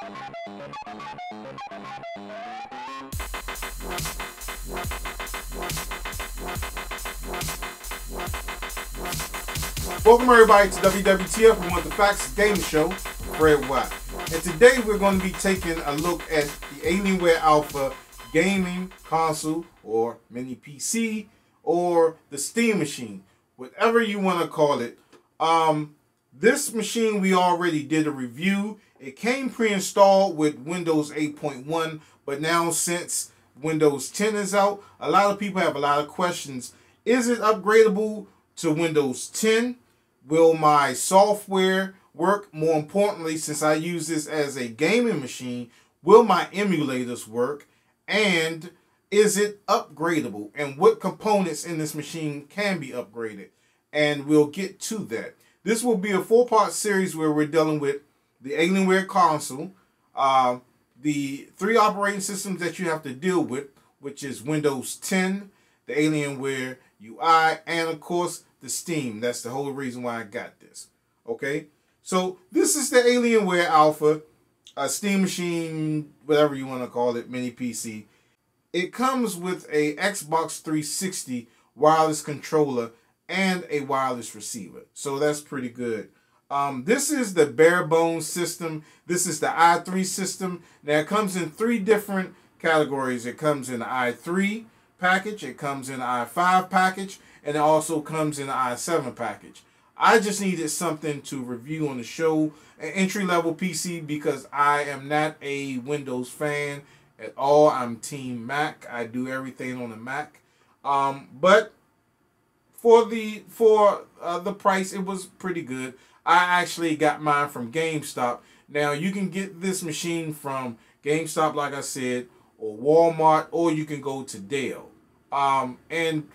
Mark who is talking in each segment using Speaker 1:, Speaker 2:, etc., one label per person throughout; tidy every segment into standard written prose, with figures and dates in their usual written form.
Speaker 1: Welcome everybody to WWTF, We Want the Facts Game Show, Fred Watt. And today we're going to be taking a look at the Alienware Alpha gaming console or mini PC or the Steam machine, whatever you want to call it. This machine we already did a review. It came pre-installed with Windows 8.1, but now since Windows 10 is out, a lot of people have a lot of questions. Is it upgradable to Windows 10? Will my software work? More importantly, since I use this as a gaming machine, will my emulators work? And is it upgradable? And what components in this machine can be upgraded? And we'll get to that. This will be a 4-part series where we're dealing with the Alienware console, the 3 operating systems that you have to deal with, which is Windows 10, the Alienware UI, and of course the Steam. That's the whole reason why I got this. Okay, so this is the Alienware Alpha Steam machine, whatever you want to call it, mini PC. It comes with a Xbox 360 wireless controller and a wireless receiver, so that's pretty good. This is the bare bones system. This is the i3 system. Now it comes in 3 different categories. It comes in the i3 package, it comes in the i5 package, and it also comes in the i7 package. I just needed something to review on the show, an entry-level PC, because I am not a Windows fan at all. I'm Team Mac. I do everything on the Mac. But for the price, it was pretty good. I actually got mine from GameStop. Now, you can get this machine from GameStop, like I said, or Walmart, or you can go to Dell. And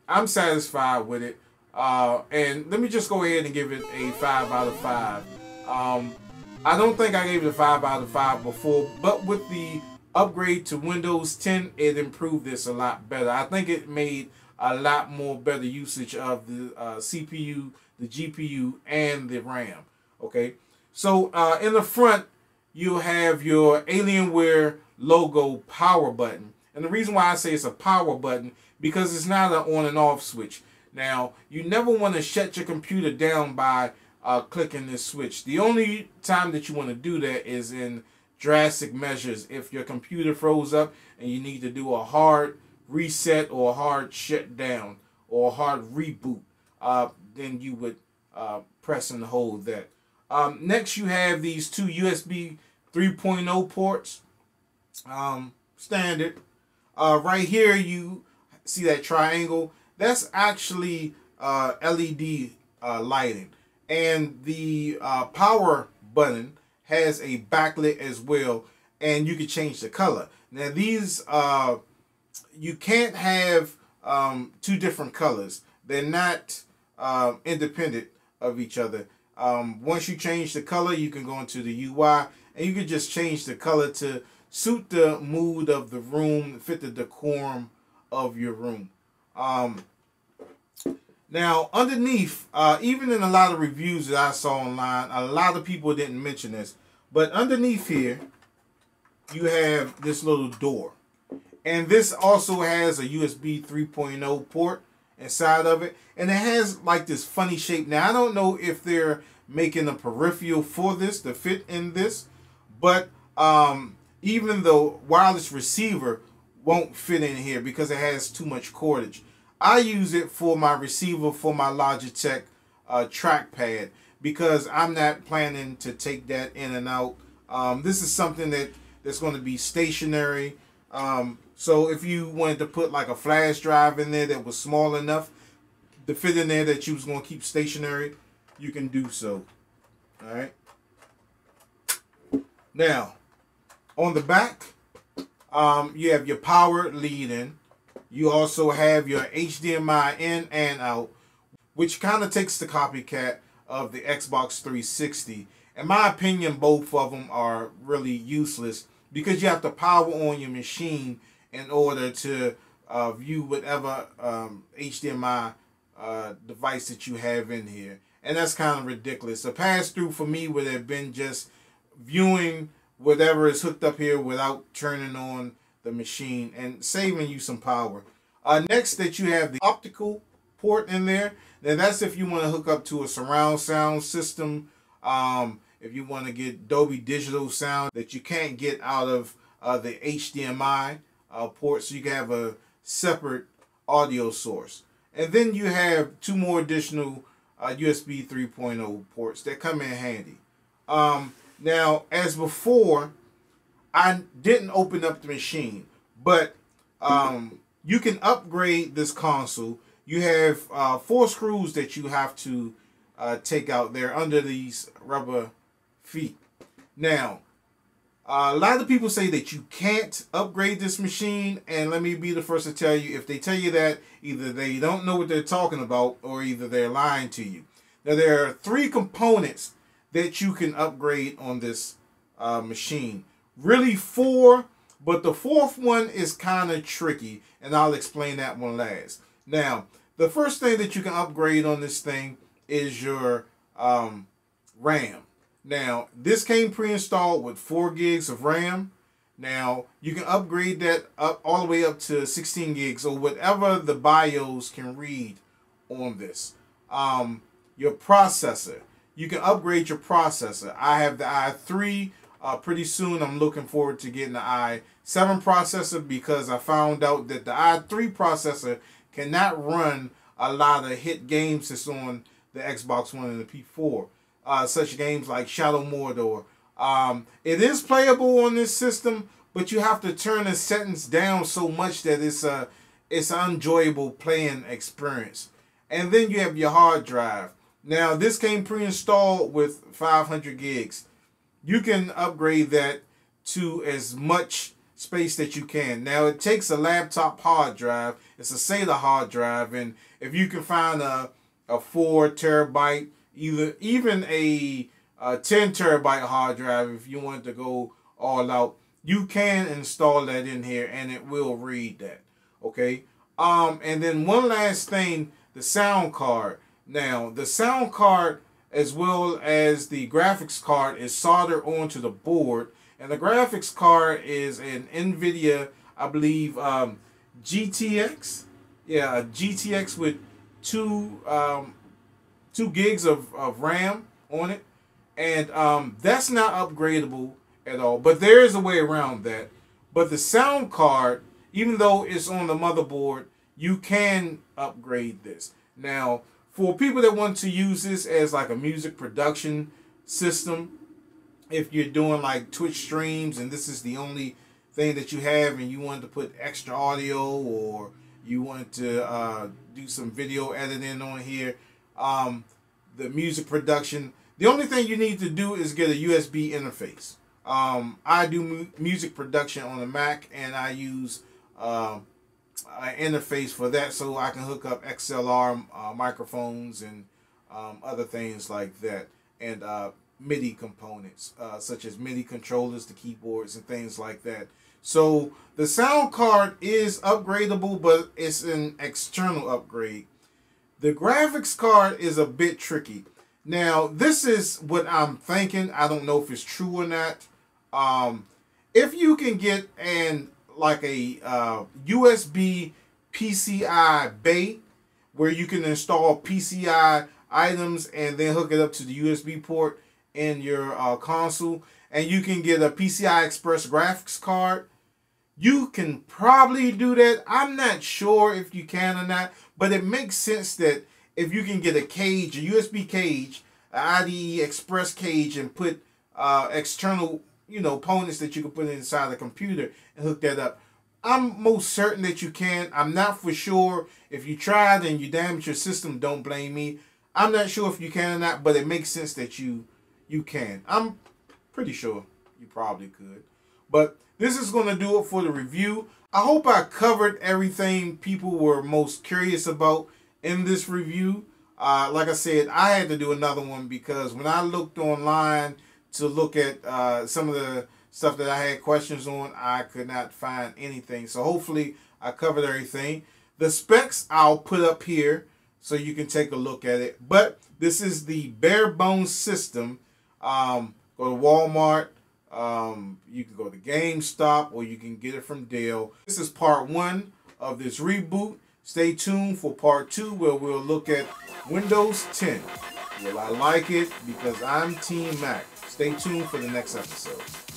Speaker 1: I'm satisfied with it. And let me just go ahead and give it a 5 out of 5. I don't think I gave it a 5 out of 5 before, but with the upgrade to Windows 10, it improved this a lot better. I think it made a lot more better usage of the CPU, the GPU, and the RAM. Okay, so in the front, you have your Alienware logo power button. And the reason why I say it's a power button, because it's not an on and off switch. Now, you never want to shut your computer down by clicking this switch. The only time that you want to do that is in drastic measures. If your computer froze up and you need to do a hard reset or a hard shutdown or a hard reboot, then you would press and hold that. Next, you have these 2 USB 3.0 ports. Standard. Right here, you see that triangle. That's actually LED lighting. And the power button has a backlit as well, and you can change the color. Now these, you can't have 2 different colors. They're not independent of each other. Once you change the color, you can go into the UI, and you can just change the color to suit the mood of the room, fit the decorum of your room. Now, underneath, even in a lot of reviews that I saw online, a lot of people didn't mention this, but underneath here, you have this little door. And this also has a USB 3.0 port inside of it. And it has like this funny shape. Now, I don't know if they're making a peripheral for this to fit in this, but even the wireless receiver won't fit in here because it has too much cordage. I use it for my receiver for my Logitech trackpad because I'm not planning to take that in and out. This is something that's going to be stationary. So if you wanted to put like a flash drive in there that was small enough to fit in there that you was going to keep stationary, you can do so. All right. Now, on the back, you have your power lead in. You also have your HDMI in and out, which kind of takes the copycat of the Xbox 360. In my opinion, both of them are really useless because you have to power on your machine in order to view whatever HDMI device that you have in here. And that's kind of ridiculous. A pass-through for me would have been just viewing whatever is hooked up here without turning on the machine and saving you some power. Next, that you have the optical port in there. Now that's if you want to hook up to a surround sound system. If you want to get Dolby Digital sound that you can't get out of the HDMI port, so you can have a separate audio source. And then you have two more additional USB 3.0 ports that come in handy. Now, as before, I didn't open up the machine, but you can upgrade this console. You have 4 screws that you have to take out there under these rubber feet. Now, a lot of people say that you can't upgrade this machine, and let me be the first to tell you, if they tell you that, either they don't know what they're talking about, or either they're lying to you. Now, there are 3 components that you can upgrade on this machine. Really 4, but the 4th one is kind of tricky, and I'll explain that one last. Now, the first thing that you can upgrade on this thing is your RAM. Now, this came pre-installed with 4 gigs of RAM. Now, you can upgrade that up all the way up to 16 gigs or whatever the BIOS can read on this. Your processor. You can upgrade your processor. I have the i3. Pretty soon, I'm looking forward to getting the i7 processor because I found out that the i3 processor cannot run a lot of hit games that's on the Xbox One and the P4. Such games like Shadow Mordor. It is playable on this system, but you have to turn the settings down so much that it's an enjoyable playing experience. And then you have your hard drive. Now, this came pre-installed with 500 gigs. You can upgrade that to as much space that you can. Now, it takes a laptop hard drive. It's a SATA hard drive, and if you can find a 4 terabyte, even a 10 terabyte hard drive, if you want to go all out, you can install that in here and it will read that. Okay. And then one last thing, the sound card. Now, the sound card as well as the graphics card is soldered onto the board, and the graphics card is an NVIDIA, I believe, GTX. Yeah, a GTX with 2 gigs of RAM on it, and that's not upgradable at all, but there is a way around that. But the sound card, even though it's on the motherboard, you can upgrade this. Now, for people that want to use this as like a music production system, if you're doing like Twitch streams and this is the only thing that you have and you want to put extra audio, or you want to do some video editing on here, the music production, the only thing you need to do is get a USB interface. I do music production on a Mac, and I use an interface for that so I can hook up XLR microphones and other things like that, and MIDI components such as MIDI controllers, the keyboards, and things like that. So the sound card is upgradable, but it's an external upgrade. The graphics card is a bit tricky. Now, this is what I'm thinking. I don't know if it's true or not. If you can get like a USB PCI bay where you can install PCI items and then hook it up to the USB port in your console, and you can get a PCI Express graphics card, you can probably do that. I'm not sure if you can or not, but it makes sense that if you can get a cage, a USB cage, an IDE Express cage, and put external, components that you can put inside the computer and hook that up. I'm most certain that you can. I'm not for sure. If you tried and you damaged your system, don't blame me. I'm not sure if you can or not, but it makes sense that you can. I'm pretty sure you probably could. But this is going to do it for the review. I hope I covered everything people were most curious about in this review. Like I said, I had to do another one because when I looked online to look at some of the stuff that I had questions on, I could not find anything. So hopefully I covered everything. The specs I'll put up here so you can take a look at it. But this is the bare bones system. Go to Walmart, You can go to GameStop or you can get it from Dell. This is part 1 of this reboot. Stay tuned for part 2 where we'll look at Windows 10. Will I like it? Because I'm Team Mac. Stay tuned for the next episode.